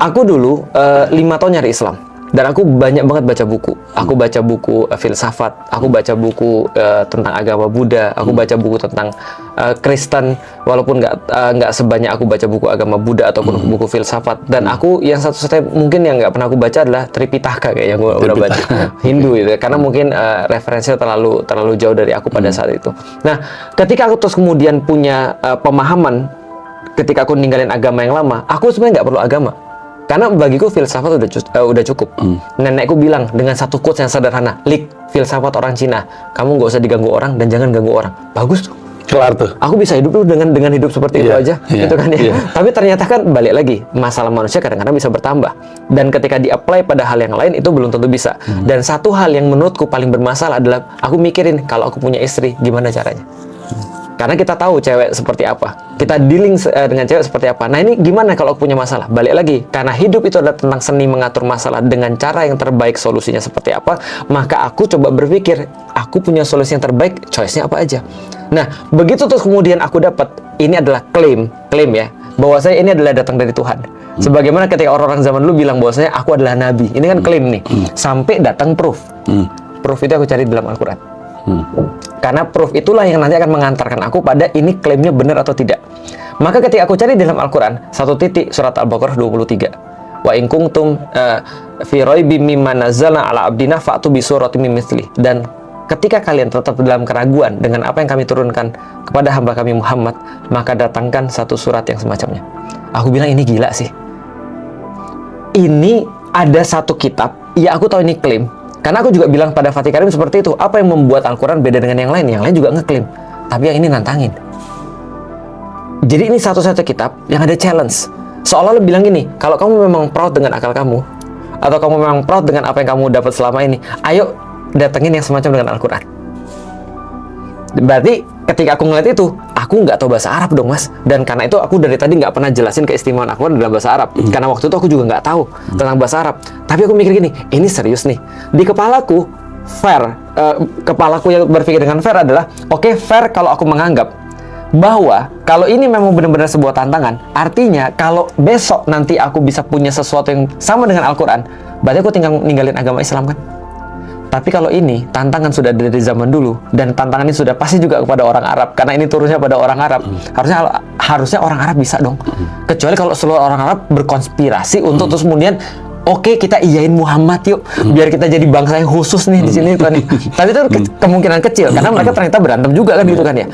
Aku dulu 5 tahun nyari Islam. Dan aku banyak banget baca buku. Aku baca buku filsafat, aku baca buku tentang agama Buddha, aku baca buku tentang Kristen, walaupun nggak sebanyak aku baca buku agama Buddha ataupun buku filsafat. Dan aku yang satu-satunya mungkin yang nggak pernah aku baca adalah Tripitaka kayak yang gue udah baca Hindu itu, karena mungkin referensinya terlalu jauh dari aku pada saat itu. Nah, ketika aku terus kemudian punya pemahaman, ketika aku ninggalin agama yang lama, aku sebenarnya nggak perlu agama. Karena bagiku filsafat udah cukup. Nenekku bilang dengan satu quotes yang sederhana, Lik, filsafat orang Cina, kamu nggak usah diganggu orang dan jangan ganggu orang. Bagus tuh. Kelar tuh. Aku bisa hidup tuh dengan hidup seperti itu aja, gitu kan ya. Tapi ternyata kan balik lagi, masalah manusia kadang-kadang bisa bertambah. Dan ketika di-apply pada hal yang lain itu belum tentu bisa. Dan satu hal yang menurutku paling bermasalah adalah aku mikirin kalau aku punya istri gimana caranya. Karena kita tahu cewek seperti apa, kita dealing dengan cewek seperti apa. Nah ini gimana kalau aku punya masalah? Balik lagi, karena hidup itu adalah tentang seni mengatur masalah dengan cara yang terbaik, solusinya seperti apa. Maka aku coba berpikir, aku punya solusi yang terbaik, choice-nya apa aja. Nah begitu terus kemudian aku dapat, ini adalah klaim ya, bahwa saya ini adalah datang dari Tuhan. Sebagaimana ketika orang-orang zaman dulu bilang bahwa saya aku adalah nabi, ini kan klaim nih. Sampai datang proof. Proof itu aku cari dalam Al-Quran. Karena proof itulah yang nanti akan mengantarkan aku pada ini klaimnya benar atau tidak. Maka ketika aku cari di dalam Al-Quran, satu titik surat Al-Baqarah 23. Wa in kuntum fi raibim mimma nazzalna ala abdina fa'tu bi suratin min mithli. Dan ketika kalian tetap dalam keraguan dengan apa yang kami turunkan kepada hamba kami Muhammad, maka datangkan satu surat yang semacamnya. Aku bilang ini gila sih. Ini ada satu kitab, ya aku tahu ini klaim. Karena aku juga bilang pada Fatih Karim seperti itu. Apa yang membuat Al-Quran beda dengan yang lain? Yang lain juga ngeklaim. Tapi yang ini nantangin. Jadi ini satu-satu kitab yang ada challenge. Seolah-olah bilang gini, kalau kamu memang proud dengan akal kamu, atau kamu memang proud dengan apa yang kamu dapat selama ini, ayo datengin yang semacam dengan Al-Quran. Berarti ketika aku ngeliat itu, aku nggak tahu bahasa Arab dong mas. Dan karena itu aku dari tadi nggak pernah jelasin keistimewaan Al-Quran dalam bahasa Arab. Karena waktu itu aku juga nggak tahu tentang bahasa Arab. Tapi aku mikir gini, ini serius nih. Di kepalaku, fair. Kepalaku yang berpikir dengan fair adalah, oke, fair kalau aku menganggap bahwa kalau ini memang benar-benar sebuah tantangan, artinya kalau besok nanti aku bisa punya sesuatu yang sama dengan Al-Quran, berarti aku tinggal ninggalin agama Islam kan? Tapi kalau ini, tantangan sudah dari zaman dulu, dan tantangan ini sudah pasti juga kepada orang Arab, karena ini turunnya pada orang Arab. Harusnya orang Arab bisa dong. Kecuali kalau seluruh orang Arab berkonspirasi untuk terus kemudian, oke, kita iyain Muhammad yuk, biar kita jadi bangsa yang khusus nih di sini kan. Tapi itu kemungkinan kecil, karena mereka ternyata berantem juga kan gitu kan ya.